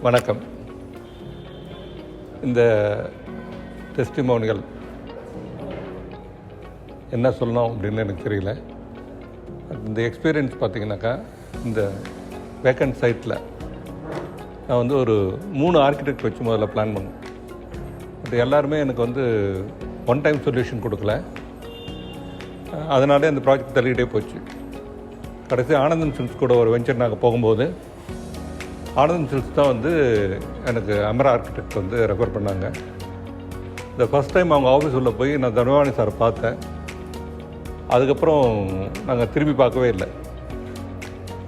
வணக்கம். இந்த டெஸ்டிமோனியல் என்ன சொல்லணும் அப்படின்னு எனக்கு தெரியல. இந்த எக்ஸ்பீரியன்ஸ் பார்த்திங்கனாக்கா, இந்த வேக்கண்ட் சைட்டில் நான் வந்து ஒரு 3 ஆர்கிடெக்ட் வச்சு முதல்ல பிளான் பண்ணேன். பட் எல்லாருமே எனக்கு வந்து ஒன் டைம் சொல்யூஷன் கொடுக்கல. அதனாலே அந்த ப்ராஜெக்ட் தள்ளிகிட்டே போச்சு. கடைசி ஆனந்தன் சில்க்ஸ் கூட ஒரு வெஞ்சர் நாங்கள் போகும்போது ஆனந்தன் சில்க்ஸ் தான் வந்து எனக்கு அமரா ஆர்கிடெக்ட் வந்து ரெஃபர் பண்ணாங்க. இந்த ஃபஸ்ட் டைம் அவங்க ஆஃபீஸ் உள்ள போய் நான் தனவாணி சாரை பார்த்தேன். அதுக்கப்புறம் நாங்கள் திரும்பி பார்க்கவே இல்லை.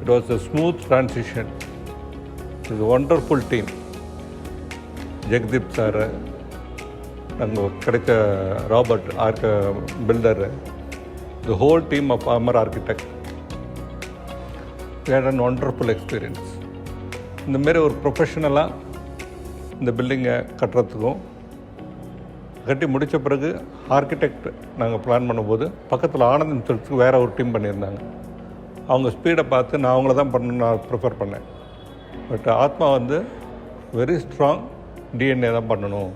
It was a smooth transition. It's wonderful team. Jagdeep sir, நாங்கள் கிடைச்ச Robert builder, the whole team of Amar architect. we had an wonderful experience. இந்தமாரி ஒரு ப்ரொஃபஷனலாக இந்த பில்டிங்கை கட்டுறதுக்கும் கட்டி முடித்த பிறகு ஆர்கிடெக்ட் நாங்கள் பிளான் பண்ணும்போது பக்கத்தில் ஆனந்தன் சில்க்ஸுக்கு வேறு ஒரு டீம் பண்ணியிருந்தாங்க. அவங்க ஸ்பீடை பார்த்து நான் அவங்கள தான் பண்ணணும்னு நான் ப்ரிஃபர் பண்ணேன். பட் ஆத்மா வந்து வெரி ஸ்ட்ராங் டிஎன்ஏ தான் பண்ணணும்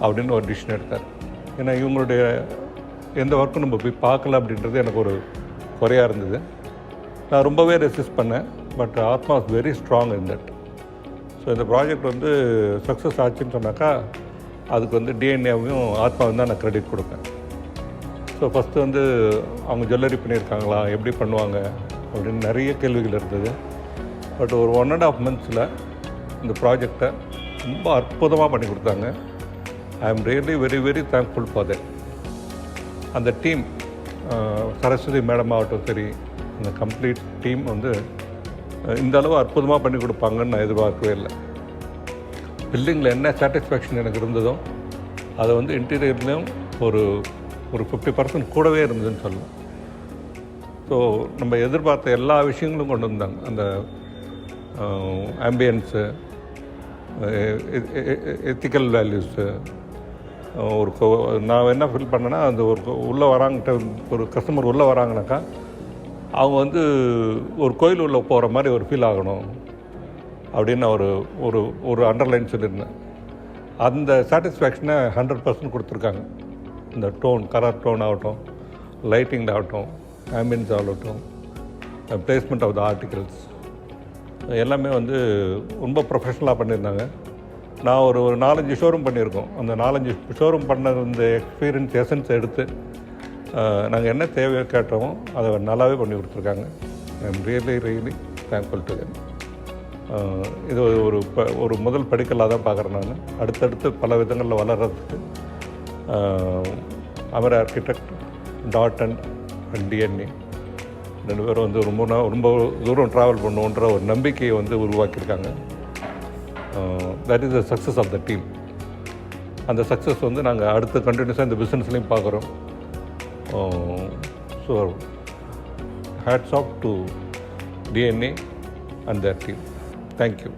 அப்படின்னு ஒரு டிசிஷன் எடுத்தார். ஏன்னா இவங்களுடைய எந்த ஒர்க்கும் நம்ம போய் பார்க்கல அப்படின்றது எனக்கு ஒரு குறையாக இருந்தது. நான் ரொம்பவே ரெசிஸ்ட் பண்ணேன். பட் ஆத்மா is very strong in that. So இந்த ப்ராஜெக்ட் வந்து சக்ஸஸ் ஆச்சுன்னு சொன்னாக்கா அதுக்கு வந்து டிஎன்ஏவையும் ஆத்மாவும் தான் நான் கிரெடிட் கொடுப்பேன். ஸோ ஃபஸ்ட்டு வந்து அவங்க ஜுவல்லரி பண்ணியிருக்காங்களா, எப்படி பண்ணுவாங்க அப்படின்னு நிறைய கேள்விகள் இருந்தது. பட் ஒரு 1.5 months இந்த ப்ராஜெக்டை ரொம்ப அற்புதமாக பண்ணி கொடுத்தாங்க. I am really very very thankful for that. அந்த டீம், சரஸ்வதி மேடம் ஆகட்டும் சரி, அந்த கம்ப்ளீட் டீம் வந்து இந்த அளவு அற்புதமாக பண்ணி கொடுப்பாங்கன்னு நான் எதிர்பார்க்கவே இல்லை. பில்டிங்கில் என்ன சாட்டிஸ்ஃபேக்ஷன் எனக்கு இருந்ததோ அதை வந்து இன்டீரியர்லேயும் ஒரு 50% கூடவே இருந்ததுன்னு சொல்லலாம். ஸோ நம்ம எதிர்பார்த்த எல்லா விஷயங்களும் கொண்டு வந்தாங்க. அந்த ஆம்பியன்ஸு, எத்திக்கல் வேல்யூஸு. நான் என்ன ஃபீல் பண்ணேன்னா, அந்த உள்ளே வராங்கிட்ட ஒரு கஸ்டமர் உள்ளே வராங்கனாக்கா அவங்க வந்து ஒரு கோயில் உள்ள போகிற மாதிரி ஒரு ஃபீல் ஆகணும் அப்படின்னு ஒரு அண்டர்லைன் சொல்லியிருந்தேன். அந்த சாட்டிஸ்ஃபேக்ஷனை 100% கொடுத்துருக்காங்க. இந்த டோன், கலர் டோன் ஆகட்டும், லைட்டிங் ஆகட்டும், ஆம்பியன்ஸ் ஆகட்டும், பிளேஸ்மெண்ட் ஆஃப் த ஆர்டிகல்ஸ், எல்லாமே வந்து ரொம்ப ப்ரொஃபஷ்னலாக பண்ணியிருந்தாங்க. நான் ஒரு 4-5 ஷோரூம் பண்ணியிருக்கோம். அந்த 4-5 ஷோரூம் பண்ண இந்த எக்ஸ்பீரியன்ஸ் எசன்ஸ் எடுத்து நாங்கள் என்ன தேவையோ கேட்டோமோ அதை நல்லாவே பண்ணி கொடுத்துருக்காங்க. I am really really thankful to them. இது ஒரு முதல் படிக்கலாக தான் பார்க்குறேன் நான். அடுத்தடுத்து பல விதங்களில் வளர்கிறதுக்கு Amar architect, dot and DNA 2 பேரும் வந்து ரொம்ப தூரம் ட்ராவல் பண்ணுவோன்ற ஒரு நம்பிக்கையை வந்து உருவாக்கியிருக்காங்க. That is the success of the team. அந்த சக்ஸஸ் வந்து நாங்கள் அடுத்து கண்டினியூஸாக இந்த பிஸ்னஸ்லேயும் பார்க்குறோம். So hats off to DNA and their team. Thank you.